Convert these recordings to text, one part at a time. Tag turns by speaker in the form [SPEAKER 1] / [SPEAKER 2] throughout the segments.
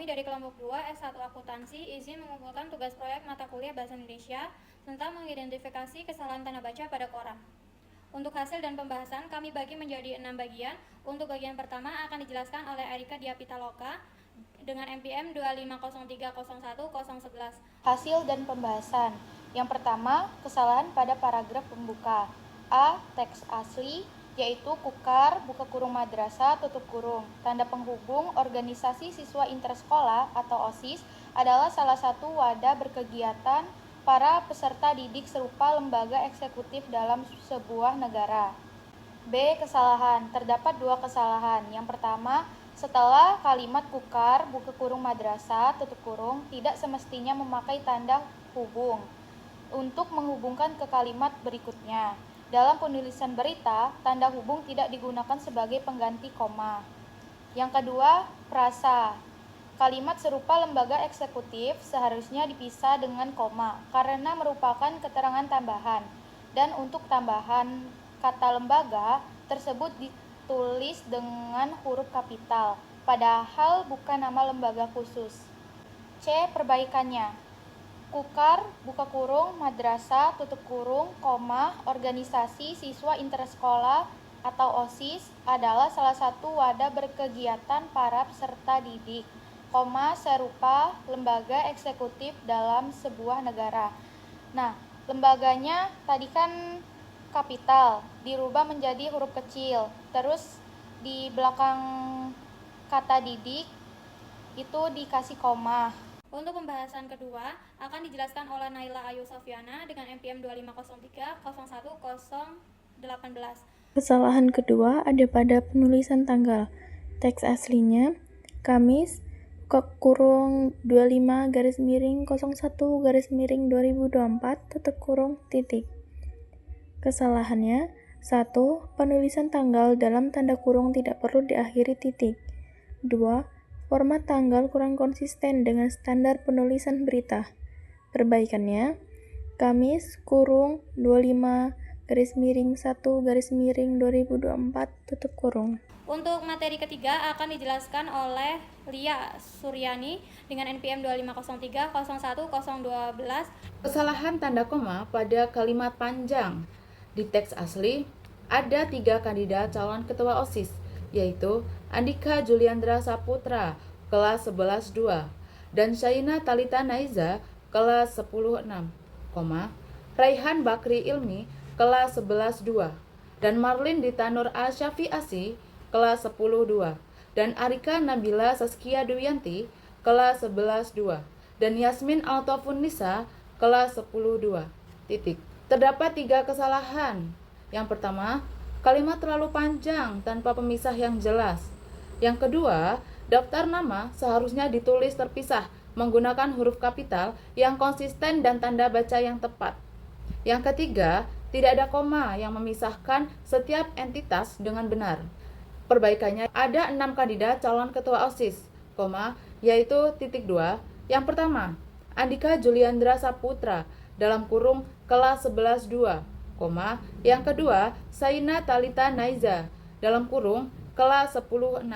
[SPEAKER 1] Kami dari kelompok 2 S1 Akuntansi izin mengumpulkan tugas proyek mata kuliah Bahasa Indonesia tentang mengidentifikasi kesalahan tanda baca pada koran. Untuk hasil dan pembahasan kami bagi menjadi 6 bagian. Untuk bagian pertama akan dijelaskan oleh Erika Diapitaloka dengan NPM 250301011.
[SPEAKER 2] Hasil dan pembahasan. Yang pertama, kesalahan pada paragraf pembuka. A. Teks asli, yaitu kukar, buka kurung madrasah, tutup kurung. Tanda penghubung organisasi siswa intersekolah atau OSIS adalah salah satu wadah berkegiatan para peserta didik serupa lembaga eksekutif dalam sebuah negara. B. Kesalahan. Terdapat dua kesalahan. Yang pertama, setelah kalimat kukar, buka kurung madrasah, tutup kurung, tidak semestinya memakai tanda hubung untuk menghubungkan ke kalimat berikutnya. Dalam penulisan berita, tanda hubung tidak digunakan sebagai pengganti koma. Yang kedua, frasa. Kalimat serupa lembaga eksekutif seharusnya dipisah dengan koma karena merupakan keterangan tambahan. Dan untuk tambahan kata lembaga tersebut ditulis dengan huruf kapital, padahal bukan nama lembaga khusus. C. Perbaikannya. Kukar, buka kurung, madrasah, tutup kurung, koma, organisasi siswa intersekolah atau OSIS adalah salah satu wadah berkegiatan para peserta didik, koma, serupa lembaga eksekutif dalam sebuah negara. Nah, lembaganya tadi kan kapital, dirubah menjadi huruf kecil, terus di belakang kata didik itu dikasih koma.
[SPEAKER 1] Untuk pembahasan kedua akan dijelaskan oleh Naila Ayu Sofyana dengan NPM 250301018.
[SPEAKER 3] Kesalahan kedua ada pada penulisan tanggal. Teks aslinya Kamis kurung 25 garis miring 01 garis miring 2024 tutup kurung titik. Kesalahannya 1. Penulisan tanggal dalam tanda kurung tidak perlu diakhiri titik. 2. Format tanggal kurang konsisten dengan standar penulisan berita. Perbaikannya, Kamis kurung 25 garis miring 1 garis miring 2024 tutup kurung.
[SPEAKER 1] Untuk materi ketiga akan dijelaskan oleh Lia Suryani dengan NPM 250301012.
[SPEAKER 4] Kesalahan tanda koma pada kalimat panjang. Di teks asli, ada 3 kandidat calon ketua OSIS, yaitu Andika Juliandra Saputra, kelas 11-2, dan Syaina Talita Naiza, kelas 10-6, Raihan Bakri Ilmi, kelas 11-2, dan Marlin Ditanur A. Syafiasi, kelas 10-2, dan Arika Nabila Saskia Duyanti, kelas 11-2, dan Yasmin Altofun Nisa, kelas 10-2. Terdapat 3 kesalahan. Yang pertama, kalimat terlalu panjang tanpa pemisah yang jelas. Yang kedua, daftar nama seharusnya ditulis terpisah menggunakan huruf kapital yang konsisten dan tanda baca yang tepat. Yang ketiga, tidak ada koma yang memisahkan setiap entitas dengan benar. Perbaikannya, ada 6 kandidat calon ketua OSIS, yaitu titik 2. Yang pertama, Andika Juliandra Saputra dalam kurung kelas 11-2, yang kedua, Syaina Talita Naiza dalam kurung kelas 10-6,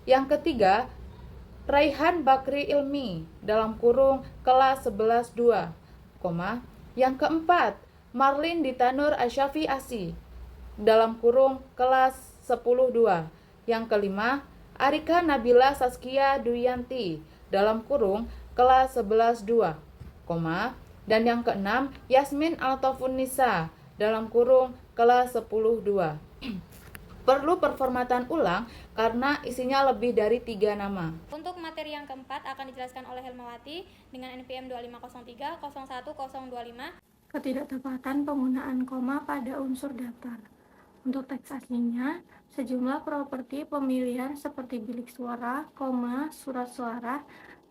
[SPEAKER 4] yang ketiga, Raihan Bakri Ilmi dalam kurung kelas 11-2, yang keempat, Marlin Ditanur Asyafiasi dalam kurung kelas 10-2, yang kelima, Arika Nabila Saskia Duyanti dalam kurung kelas 11-2, dan yang keenam, Yasmin Altofun Nisa dalam kurung kelas 10-2. Perlu performatan ulang karena isinya lebih dari 3 nama.
[SPEAKER 1] Untuk materi yang keempat akan dijelaskan oleh Helmawati dengan NPM 250301025.
[SPEAKER 5] Ketidaktepatan penggunaan koma pada unsur daftar. Untuk teks aslinya, sejumlah properti pemilihan seperti bilik suara, koma, surat suara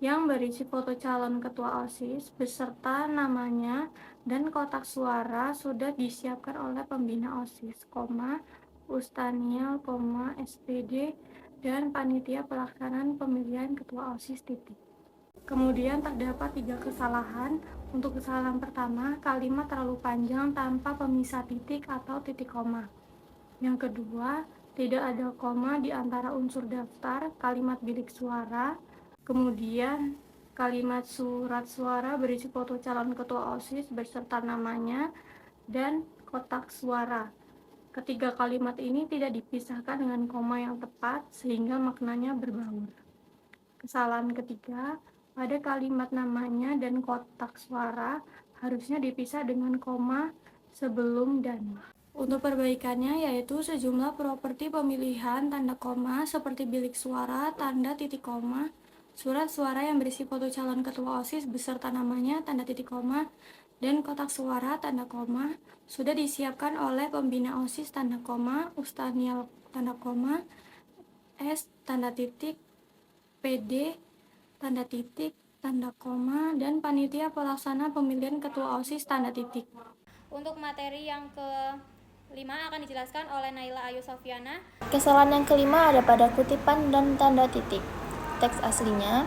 [SPEAKER 5] yang berisi foto calon ketua OSIS beserta namanya dan kotak suara sudah disiapkan oleh pembina OSIS, Ustaniel, SPD, dan panitia pelaksanaan pemilihan ketua OSIS titik. Kemudian terdapat 3 kesalahan. Untuk kesalahan pertama, kalimat terlalu panjang tanpa pemisah titik atau titik koma. Yang kedua, tidak ada koma di antara unsur daftar, kalimat bilik suara, Kemudian kalimat surat suara berisi foto calon ketua OSIS beserta namanya dan kotak suara. Ketiga kalimat ini tidak dipisahkan dengan koma yang tepat sehingga maknanya berbaur. Kesalahan ketiga, pada kalimat namanya dan kotak suara harusnya dipisah dengan koma sebelum dan. Untuk perbaikannya yaitu sejumlah properti pemilihan tanda koma seperti bilik suara, tanda titik koma, surat suara yang berisi foto calon ketua OSIS beserta namanya, tanda titik koma, dan kotak suara tanda koma sudah disiapkan oleh pembina OSIS tanda koma, Ustanial tanda koma, S tanda titik, PD tanda titik, tanda koma, dan panitia pelaksana pemilihan ketua OSIS tanda titik.
[SPEAKER 1] Untuk materi yang ke-5 akan dijelaskan oleh Naila Ayu Sofyana.
[SPEAKER 3] Kesalahan yang kelima ada pada kutipan dan tanda titik. Teks aslinya,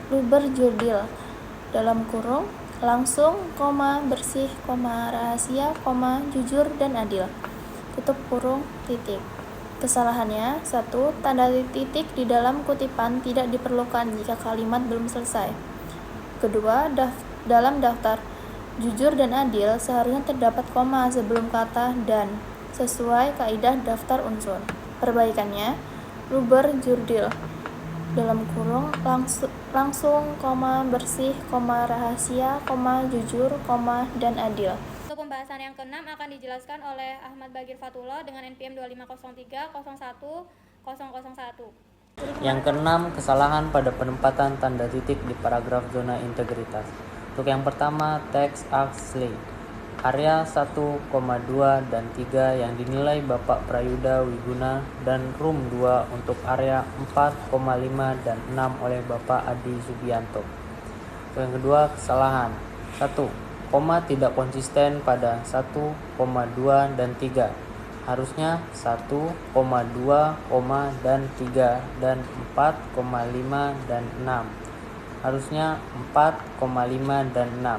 [SPEAKER 3] Luber Jurdil, dalam kurung, langsung, koma, bersih, koma, rahasia, koma, jujur, dan adil. Tutup kurung, titik. Kesalahannya, 1. Tanda titik di dalam kutipan tidak diperlukan jika kalimat belum selesai. Kedua, dalam daftar jujur dan adil seharusnya terdapat koma sebelum kata dan, sesuai kaidah daftar unsur. Perbaikannya, Luber Jurdil, dalam kurung, langsung, koma, bersih, koma, rahasia, koma, jujur, koma, dan adil.
[SPEAKER 1] Untuk pembahasan yang ke-6 akan dijelaskan oleh Ahmad Bagir Fatullah dengan NPM 250301001.
[SPEAKER 6] Yang keenam, kesalahan pada penempatan tanda titik di paragraf zona integritas. Untuk yang pertama, teks asli. Area 1, 2, dan 3 yang dinilai Bapak Prayuda Wiguna dan room 2 untuk area 4, 5, dan 6 oleh Bapak Adi Subianto. Untuk yang kedua, kesalahan. 1. Koma tidak konsisten pada 1, 2, dan 3. Harusnya 1, 2, dan 3 dan 4, 5, dan 6. Harusnya 4, 5, dan 6.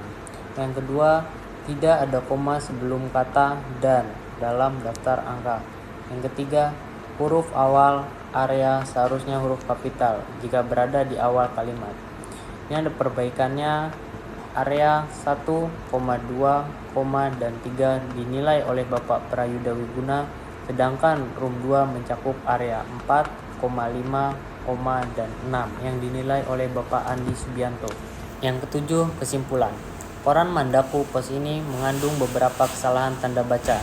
[SPEAKER 6] Yang kedua, tidak ada koma sebelum kata dan dalam daftar angka. Yang ketiga, huruf awal area seharusnya huruf kapital jika berada di awal kalimat. Ini ada perbaikannya. Area 1, 2, dan 3 dinilai oleh Bapak Prayuda Wiguna, sedangkan room 2 mencakup area 4, 5, dan 6 yang dinilai oleh Bapak Andi Subianto. Yang ketujuh, kesimpulan. Koran Mandaku Pos ini mengandung beberapa kesalahan tanda baca.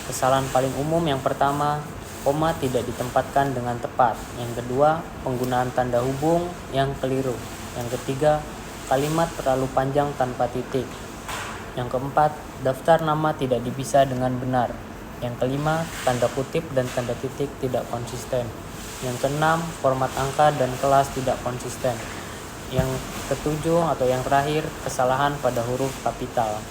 [SPEAKER 6] Kesalahan paling umum yang pertama, koma tidak ditempatkan dengan tepat. Yang kedua, penggunaan tanda hubung yang keliru. Yang ketiga, kalimat terlalu panjang tanpa titik. Yang keempat, daftar nama tidak dipisah dengan benar. Yang kelima, tanda kutip dan tanda titik tidak konsisten. Yang keenam, format angka dan kelas tidak konsisten. Yang ketujuh atau yang terakhir, kesalahan pada huruf kapital.